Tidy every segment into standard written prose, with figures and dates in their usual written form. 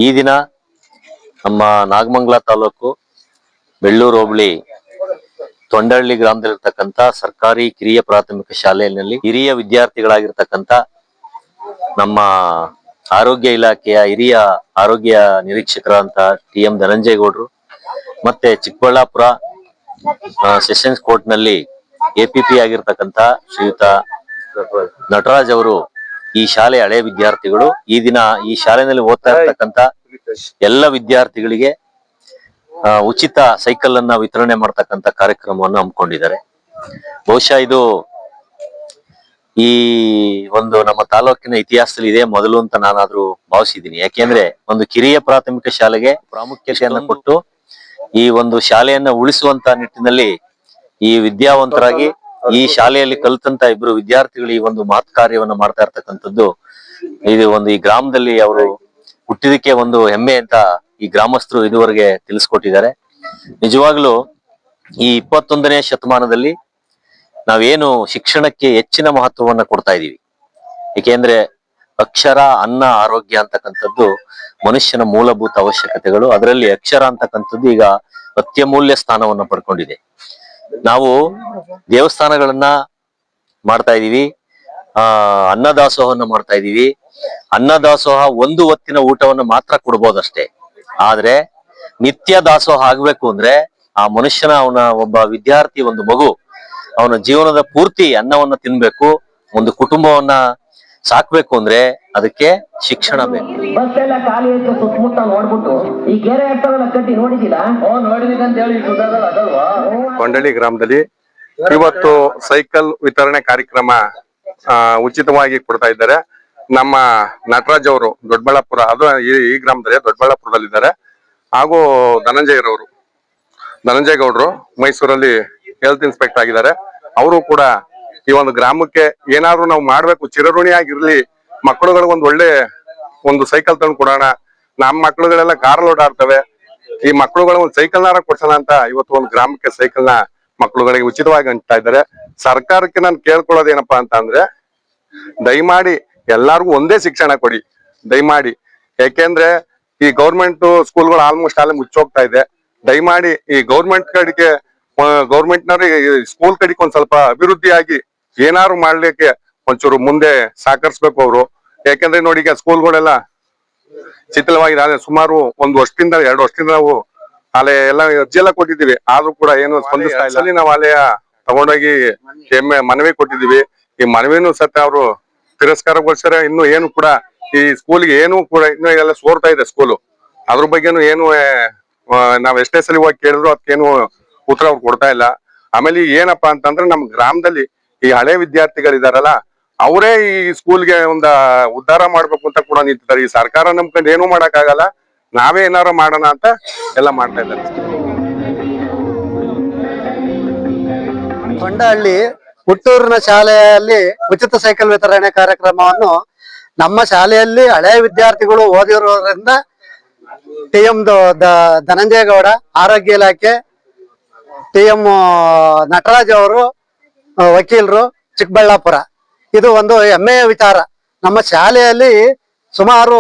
ಈ ದಿನ ನಮ್ಮ ನಾಗಮಂಗಲ ತಾಲೂಕು ಬೆಳ್ಳೂರು ಹೋಬಳಿ ತೊಂಡಹಳ್ಳಿ ಗ್ರಾಮದಲ್ಲಿರ್ತಕ್ಕಂಥ ಸರ್ಕಾರಿ ಕಿರಿಯ ಪ್ರಾಥಮಿಕ ಶಾಲೆಯಲ್ಲಿ ಹಿರಿಯ ವಿದ್ಯಾರ್ಥಿಗಳಾಗಿರ್ತಕ್ಕಂಥ ನಮ್ಮ ಆರೋಗ್ಯ ಇಲಾಖೆಯ ಹಿರಿಯ ಆರೋಗ್ಯ ನಿರೀಕ್ಷಕರಂತ ಟಿ.ಎಂ. ಧನಂಜಯಗೌಡರು ಮತ್ತೆ ಚಿಕ್ಕಬಳ್ಳಾಪುರ ಸೆಷನ್ಸ್ ಕೋರ್ಟ್ ನಲ್ಲಿ ಎಪಿಪಿ ಆಗಿರ್ತಕ್ಕಂಥ ಶ್ರೀಯುತ ನಟರಾಜ್ ಅವರು ಈ ಶಾಲೆ ಹಳೆ ವಿದ್ಯಾರ್ಥಿಗಳು ಈ ದಿನ ಈ ಶಾಲೆಯಲ್ಲಿ ಓದ್ತಾ ಇರ್ತಕ್ಕಂಥ ಎಲ್ಲ ವಿದ್ಯಾರ್ಥಿಗಳಿಗೆ ಉಚಿತ ಸೈಕಲ್ ಅನ್ನ ವಿತರಣೆ ಮಾಡ್ತಕ್ಕಂಥ ಕಾರ್ಯಕ್ರಮವನ್ನು ಹಮ್ಮಿಕೊಂಡಿದ್ದಾರೆ. ಬಹುಶಃ ಇದು ಈ ಒಂದು ನಮ್ಮ ತಾಲೂಕಿನ ಇತಿಹಾಸದಲ್ಲಿ ಇದೆ ಮೊದಲು ಅಂತ ನಾನಾದ್ರೂ ಭಾವಿಸಿದ್ದೀನಿ. ಯಾಕೆಂದ್ರೆ ಒಂದು ಕಿರಿಯ ಪ್ರಾಥಮಿಕ ಶಾಲೆಗೆ ಪ್ರಾಮುಖ್ಯತೆಯನ್ನು ಕೊಟ್ಟು ಈ ಒಂದು ಶಾಲೆಯನ್ನ ಉಳಿಸುವಂತ ನಿಟ್ಟಿನಲ್ಲಿ ಈ ವಿದ್ಯಾವಂತರಾಗಿ ಈ ಶಾಲೆಯಲ್ಲಿ ಕಲಿತಂತ ಇಬ್ರು ವಿದ್ಯಾರ್ಥಿಗಳು ಈ ಒಂದು ಮಹತ್ ಕಾರ್ಯವನ್ನ ಮಾಡ್ತಾ ಇರ್ತಕ್ಕಂಥದ್ದು ಇದು ಒಂದು ಈ ಗ್ರಾಮದಲ್ಲಿ ಅವರು ಹುಟ್ಟಿದಕ್ಕೆ ಒಂದು ಹೆಮ್ಮೆ ಅಂತ ಈ ಗ್ರಾಮಸ್ಥರು ಇದುವರೆಗೆ ತಿಳಿಸ್ಕೊಟ್ಟಿದ್ದಾರೆ. ನಿಜವಾಗ್ಲೂ ಈ 21ನೇ ಶತಮಾನದಲ್ಲಿ ನಾವೇನು ಶಿಕ್ಷಣಕ್ಕೆ ಹೆಚ್ಚಿನ ಮಹತ್ವವನ್ನ ಕೊಡ್ತಾ ಇದೀವಿ. ಏಕೆಂದ್ರೆ ಅಕ್ಷರ, ಅನ್ನ, ಆರೋಗ್ಯ ಅಂತಕ್ಕಂಥದ್ದು ಮನುಷ್ಯನ ಮೂಲಭೂತ ಅವಶ್ಯಕತೆಗಳು. ಅದರಲ್ಲಿ ಅಕ್ಷರ ಅಂತಕ್ಕಂಥದ್ದು ಈಗ ಅತ್ಯಮೂಲ್ಯ ಸ್ಥಾನವನ್ನ ಪಡ್ಕೊಂಡಿದೆ. ನಾವು ದೇವಸ್ಥಾನಗಳನ್ನ ಮಾಡ್ತಾ ಇದೀವಿ, ಅನ್ನದಾಸೋಹವನ್ನ ಮಾಡ್ತಾ ಇದೀವಿ. ಅನ್ನದಾಸೋಹ ಒಂದು ಹೊತ್ತಿನ ಊಟವನ್ನು ಮಾತ್ರ ಕೊಡ್ಬೋದಷ್ಟೇ. ಆದ್ರೆ ನಿತ್ಯ ದಾಸೋಹ ಆಗ್ಬೇಕು ಅಂದ್ರೆ ಆ ಮನುಷ್ಯನ ಅವನ ಒಬ್ಬ ವಿದ್ಯಾರ್ಥಿ ಒಂದು ಮಗು ಅವನ ಜೀವನದ ಪೂರ್ತಿ ಅನ್ನವನ್ನ ತಿನ್ಬೇಕು, ಒಂದು ಕುಟುಂಬವನ್ನ ಸಾಕ್ಬೇಕು ಅಂದ್ರೆ ಅದಕ್ಕೆ ಶಿಕ್ಷಣ ಬೇಕು. ಬಸ್ ಎಲ್ಲ ಖಾಲಿ ಐತೆ ಸುತ್ತಮುತ್ತ ನೋಡ್ಬಿಟ್ಟು ಈ ಗೆರೆ ಆಗ್ತಾವಲ್ಲ ಕಟ್ಟಿ ನೋಡಿದಿಲ್ಲ? ನೋಡಿದಂತ ಹೇಳಿ ತೊಂಡಹಳ್ಳಿ ಗ್ರಾಮದಲ್ಲಿ ಇವತ್ತು ಸೈಕಲ್ ವಿತರಣೆ ಕಾರ್ಯಕ್ರಮ ಉಚಿತವಾಗಿ ಕೊಡ್ತಾ ಇದ್ದಾರೆ. ನಮ್ಮ ನಟರಾಜ್ ಅವರು ದೊಡ್ಡಬಳ್ಳಾಪುರ, ಅದು ಈ ಗ್ರಾಮದಲ್ಲಿ ದೊಡ್ಡಬಳ್ಳಾಪುರದಲ್ಲಿದ್ದಾರೆ. ಹಾಗೂ ಧನಂಜಯ ಗೌಡ್ರು ಮೈಸೂರಲ್ಲಿ ಹೆಲ್ತ್ ಇನ್ಸ್ಪೆಕ್ಟರ್ ಆಗಿದ್ದಾರೆ. ಅವರು ಕೂಡ ಈ ಒಂದು ಗ್ರಾಮಕ್ಕೆ ಏನಾದ್ರು ನಾವು ಮಾಡ್ಬೇಕು, ಚಿರಋಣಿಯಾಗಿರ್ಲಿ, ಮಕ್ಕಳುಗಳಿಗೆ ಒಂದು ಒಳ್ಳೆ ಒಂದು ಸೈಕಲ್ ತಂದು ಕೊಡೋಣ. ನಮ್ಮ ಮಕ್ಕಳುಗಳೆಲ್ಲ ಕಾರಲ್ಲಿ ಓಡಾಡ್ತವೆ, ಈ ಮಕ್ಕಳುಗಳ ಒಂದು ಸೈಕಲ್ನಾರ ಕೊಡ್ಸೋಣ ಅಂತ ಇವತ್ತು ಒಂದು ಗ್ರಾಮಕ್ಕೆ ಸೈಕಲ್ನ ಮಕ್ಕಳುಗಳಿಗೆ ಉಚಿತವಾಗಿ ಹಂಚ್ತಾ ಇದ್ದಾರೆ. ಸರ್ಕಾರಕ್ಕೆ ನಾನು ಕೇಳ್ಕೊಳ್ಳೋದೇನಪ್ಪಾ ಅಂತ ಅಂದ್ರೆ, ದಯಮಾಡಿ ಎಲ್ಲಾರ್ಗು ಒಂದೇ ಶಿಕ್ಷಣ ಕೊಡಿ ದಯಮಾಡಿ. ಯಾಕೆಂದ್ರೆ ಈ ಗೌರ್ಮೆಂಟ್ ಸ್ಕೂಲ್ಗಳು ಆಲ್ಮೋಸ್ಟ್ ಅಲ್ಲೇ ಮುಚ್ಚೋಗ್ತಾ ಇದೆ. ದಯಮಾಡಿ ಈ ಗೌರ್ಮೆಂಟ್ನವ್ರಿಗೆ ಸ್ಕೂಲ್ ಕಡೆಗೆ ಒಂದ್ ಸ್ವಲ್ಪ ಅಭಿವೃದ್ಧಿಯಾಗಿ ಏನಾದ್ರು ಮಾಡ್ಲಿಕ್ಕೆ ಒಂಚೂರು ಮುಂದೆ ಸಹಕರಿಸ್ಬೇಕು ಅವರು. ಯಾಕೆಂದ್ರೆ ನೋಡಿ, ಈಗ ಸ್ಕೂಲ್ಗಳೆಲ್ಲ ಶಿಥಿಲವಾಗಿದೆ. ಸುಮಾರು 1 ವರ್ಷದಿಂದ 2 ವರ್ಷದಿಂದ ನಾವು ಅಲೆ ಎಲ್ಲ ಅರ್ಜಿ ಎಲ್ಲ ಕೊಟ್ಟಿದ್ದೀವಿ, ಆದ್ರೂ ಕೂಡ ಏನು ಸ್ಪಂದಿಸ್ತಾ ಇಲ್ಲ. ನಾವು ಅಲೆಯ ತಗೊಂಡೋಗಿ ಮನವಿ ಕೊಟ್ಟಿದ್ದೀವಿ. ಈ ಮನವಿನೂ ಸತ್ತ ಅವರು ತಿರಸ್ಕಾರಗೋಸ್ಕರ ಇನ್ನು ಏನು ಕೂಡ ಈ ಸ್ಕೂಲ್ಗೆ ಏನು ಕೂಡ ಇನ್ನು ಎಲ್ಲ ಸೋರ್ತಾ ಇದೆ ಸ್ಕೂಲು. ಅದ್ರ ಬಗ್ಗೆನು ಏನು ನಾವ್ ಎಷ್ಟೇ ಸಲ ಹೋಗಿ ಕೇಳಿದ್ರು ಅದಕ್ಕೇನು ಉತ್ತರ ಅವ್ರು ಕೊಡ್ತಾ ಇಲ್ಲ. ಆಮೇಲೆ ಏನಪ್ಪಾ ಅಂತಂದ್ರೆ ನಮ್ಮ ಗ್ರಾಮದಲ್ಲಿ ಈ ಹಳೆ ವಿದ್ಯಾರ್ಥಿಗಳಿದಾರಲ್ಲ, ಅವರೇ ಈ ಸ್ಕೂಲ್ಗೆ ಒಂದ ಉದ್ಧಾರ ಮಾಡ್ಬೇಕು ಅಂತ ಕೂಡ ನಿಂತಿದ್ದಾರೆ. ಈ ಸರ್ಕಾರ ನಂಬ್ಕೊಂಡು ಏನೂ ಮಾಡಕ್ ಆಗಲ್ಲ, ನಾವೇ ಏನಾರು ಮಾಡೋಣ ಅಂತ ಎಲ್ಲ ಮಾಡ್ತಾ ಇದ್ದಾರೆ. ತೊಂಡಹಳ್ಳಿ ಹುಟ್ಟೂರಿನ ಶಾಲೆಯಲ್ಲಿ ಉಚಿತ ಸೈಕಲ್ ವಿತರಣೆ ಕಾರ್ಯಕ್ರಮವನ್ನು ನಮ್ಮ ಶಾಲೆಯಲ್ಲಿ ಹಳೆ ವಿದ್ಯಾರ್ಥಿಗಳು ಓದಿರೋದ್ರಿಂದ ಟಿ.ಎಂ. ಧನಂಜಯ ಗೌಡ, ಆರೋಗ್ಯ ಇಲಾಖೆ, ಟಿ.ಎಂ. ನಟರಾಜ್ ಅವರು ವಕೀಲರು, ಚಿಕ್ಕಬಳ್ಳಾಪುರ. ಇದು ಒಂದು ಹೆಮ್ಮೆಯ ವಿಚಾರ. ನಮ್ಮ ಶಾಲೆಯಲ್ಲಿ ಸುಮಾರು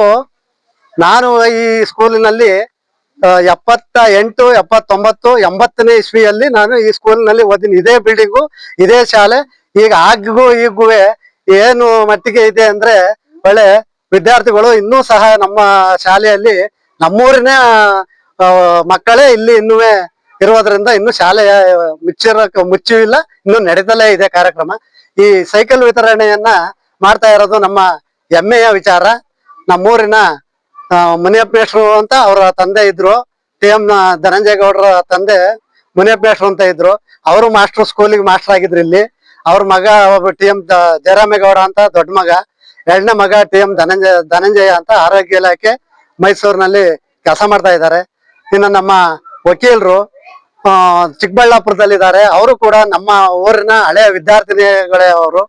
ನಾನು ಈ ಸ್ಕೂಲಿನಲ್ಲಿ 78, 79, 80ನೇ ಇಸ್ವಿಯಲ್ಲಿ ನಾನು ಈ ಸ್ಕೂಲಿನಲ್ಲಿ ಓದಿನಿ. ಇದೇ ಬಿಲ್ಡಿಂಗು, ಇದೇ ಶಾಲೆ. ಈಗ ಆಗಿಗೂ ಈಗೂ ಏನು ಮಟ್ಟಿಗೆ ಇದೆ ಅಂದ್ರೆ, ಒಳ್ಳೆ ವಿದ್ಯಾರ್ಥಿಗಳು ಇನ್ನೂ ಸಹ ನಮ್ಮ ಶಾಲೆಯಲ್ಲಿ ನಮ್ಮೂರಿನ ಮಕ್ಕಳೇ ಇಲ್ಲಿ ಇನ್ನೂ ಇರೋದ್ರಿಂದ ಇನ್ನು ಶಾಲೆಯ ಮುಚ್ಚಿಲ್ಲ, ಇನ್ನು ನಡೀತಲೇ ಇದೆ ಕಾರ್ಯಕ್ರಮ. ಈ ಸೈಕಲ್ ವಿತರಣೆಯನ್ನ ಮಾಡ್ತಾ ಇರೋದು ನಮ್ಮ ಹೆಮ್ಮೆಯ ವಿಚಾರ. ನಮ್ಮೂರಿನ ಮುನಿಯಪ್ಪೇಶ್ರು ಅಂತ ಅವರ ತಂದೆ ಇದ್ರು, ಟಿ.ಎಂ. ಧನಂಜಯ ಗೌಡರ ತಂದೆ ಮುನಿಯಪ್ಪೇಶ್ರು ಅಂತ ಇದ್ರು. ಅವರು ಸ್ಕೂಲಿಗೆ ಮಾಸ್ಟರ್ ಆಗಿದ್ರು ಇಲ್ಲಿ. ಅವ್ರ ಮಗ ಟಿ.ಎಂ. ಜಯರಾಮೇಗೌಡ ಅಂತ ದೊಡ್ಡ ಮಗ, ಎರಡನೇ ಮಗ ಟಿ.ಎಂ. ಧನಂಜಯ ಅಂತ ಆರೋಗ್ಯ ಇಲಾಖೆ ಮೈಸೂರಿನಲ್ಲಿ ಕೆಲಸ ಮಾಡ್ತಾ ಇದ್ದಾರೆ. ಇನ್ನು ನಮ್ಮ ವಕೀಲರು ಚಿಕ್ಕಬಳ್ಳಾಪುರದಲ್ಲಿದ್ದಾರೆ. ಅವರು ಕೂಡ ನಮ್ಮ ಊರಿನ ಹಳೆಯ ವಿದ್ಯಾರ್ಥಿನಿಗಳೇ ಅವರು.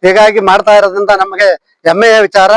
ಹೀಗಾಗಿ ಮಾಡ್ತಾ ಇರೋದ್ರಿಂದ ನಮಗೆ ಹೆಮ್ಮೆಯ ವಿಚಾರ.